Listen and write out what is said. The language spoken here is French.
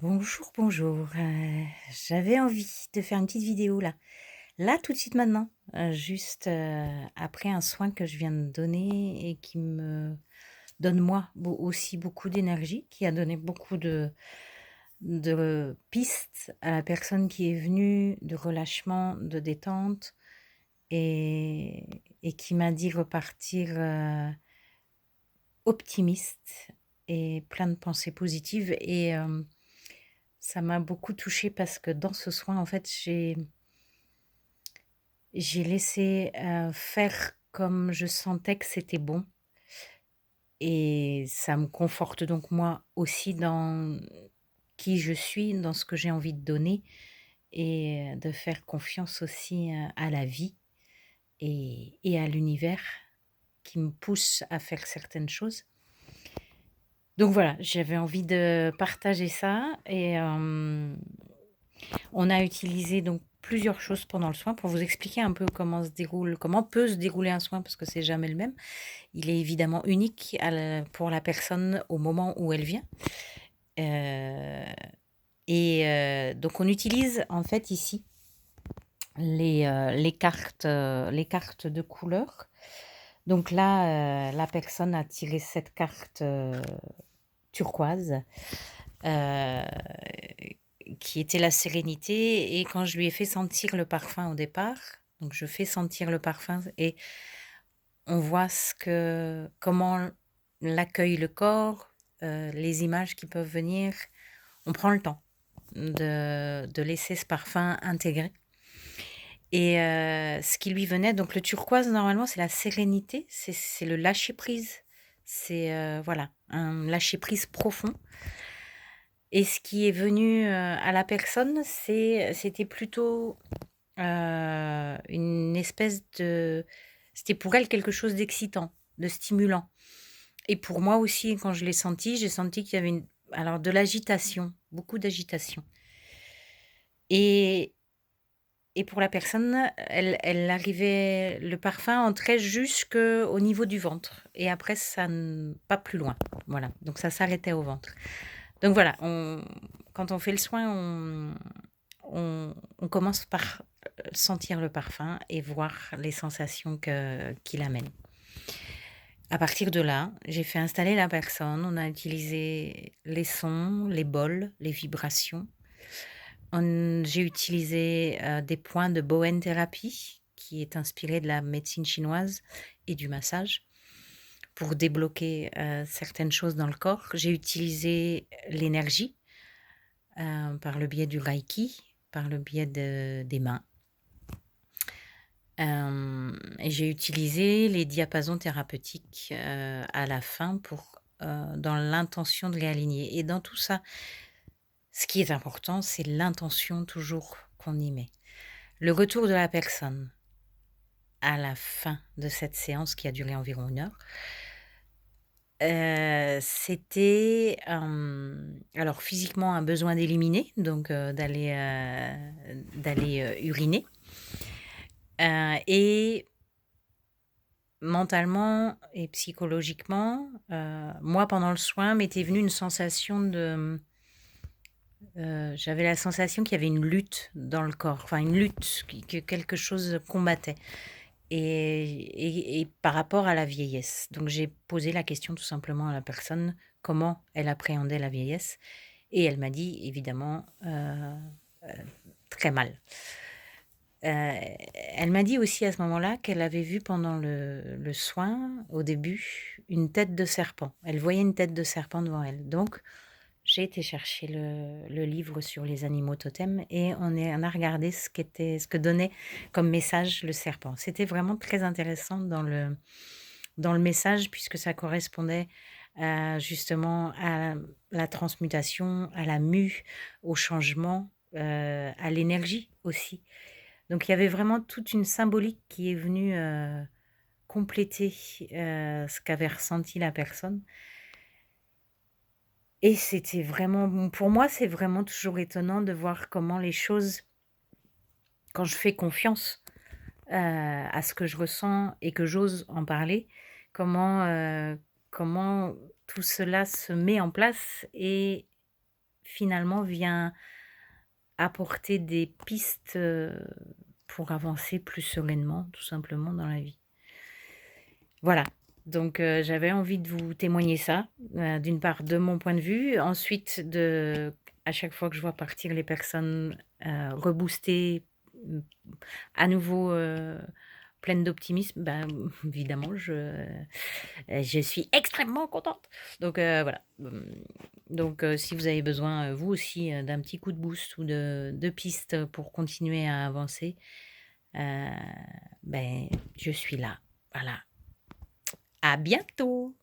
Bonjour, bonjour. J'avais envie de faire une petite vidéo là. Là, tout de suite maintenant, juste, après un soin que je viens de donner et qui me donne moi aussi beaucoup d'énergie, qui a donné beaucoup de pistes à la personne qui est venue, de relâchement, de détente et et qui m'a dit repartir, optimiste et plein de pensées positives et ça m'a beaucoup touchée parce que dans ce soin, en fait, j'ai laissé, faire comme je sentais que c'était bon et ça me conforte donc moi aussi dans qui je suis, dans ce que j'ai envie de donner et de faire confiance aussi, à la vie et à l'univers qui me pousse à faire certaines choses. Donc voilà, j'avais envie de partager ça et on a utilisé donc plusieurs choses pendant le soin pour vous expliquer un peu comment peut se dérouler un soin parce que c'est jamais le même. Il est évidemment unique pour la personne au moment où elle vient. Heu donc on utilise en fait ici les cartes de couleurs. Donc là, la personne a tiré cette carte, turquoise, heu, qui était la sérénité et quand je lui ai fait sentir le parfum au départ, donc je fais sentir le parfum et on voit comment l'accueille le corps, les images qui peuvent venir. On prend le temps de laisser ce parfum intégrer et ce qui lui venait donc le turquoise normalement c'est la sérénité, c'est le lâcher prise. C'est, voilà, un lâcher prise profond et ce qui est venu, à la personne c'était plutôt, une espèce de c'était pour elle quelque chose d'excitant, de stimulant et pour moi aussi quand je l'ai senti, j'ai senti qu'il y avait de l'agitation, beaucoup d'agitation et pour la personne, elle arrivait le parfum entrait jusqu'au niveau du ventre et après ça n pas plus loin. Voilà, donc ça s'arrêtait au ventre. Donc voilà, quand on fait le soin, on commence par, sentir le parfum et voir les sensations qu'il amène. À partir de là, j'ai fait installer la personne, on a utilisé les sons, les bols, les vibrations. J'ai utilisé, des points de Bowen Therapy, qui est inspiré de la médecine chinoise et du massage, pour débloquer, certaines choses dans le corps. J'ai utilisé l'énergie, par le biais du reiki, par le biais des mains. Et j'ai utilisé les diapasons thérapeutiques, à la fin dans l'intention de réaligner et dans tout ça, ce qui est important, c'est l'intention toujours qu'on y met. Le retour de la personne à la fin de cette séance qui a duré environ 1 heure, c'était, alors physiquement un besoin d'éliminer, donc d'aller, uriner, et mentalement et psychologiquement, moi pendant le soin m'était venue une sensation j'avais la sensation qu'il y avait une lutte dans le corps, enfin une lutte, que quelque chose combattait. Et par rapport à la vieillesse. Donc j'ai posé la question tout simplement à la personne, comment elle appréhendait la vieillesse et elle m'a dit évidemment, très mal. Elle m'a dit aussi à ce moment-là qu'elle avait vu pendant le soin, au début, une tête de serpent. Elle voyait une tête de serpent devant elle. Donc j'ai été chercher le livre sur les animaux totems et on a regardé ce que donnait comme message le serpent. C'était vraiment très intéressant dans le message puisque ça correspondait justement à la transmutation, à la mue, au changement, à l'énergie aussi. Donc il y avait vraiment toute une symbolique qui est venue, compléter, ce qu'avait ressenti la personne et c'était vraiment bon pour moi, c'est vraiment toujours étonnant de voir comment les choses quand je fais confiance, à ce que je ressens et que j'ose en parler, comment, comment tout cela se met en place et finalement vient apporter des pistes, pour avancer plus sereinement, tout simplement dans la vie. Voilà, donc j'avais envie de vous témoigner ça, d'une part de mon point de vue, ensuite à chaque fois que je vois partir les personnes, reboostées, mmh, à nouveau, pleines d'optimisme, ben, évidemment je suis extrêmement contente. Donc voilà, donc si vous avez besoin, vous aussi, d'un petit coup de boost ou de pistes pour continuer à avancer, heu, ben, je suis là. Voilà. À bientôt!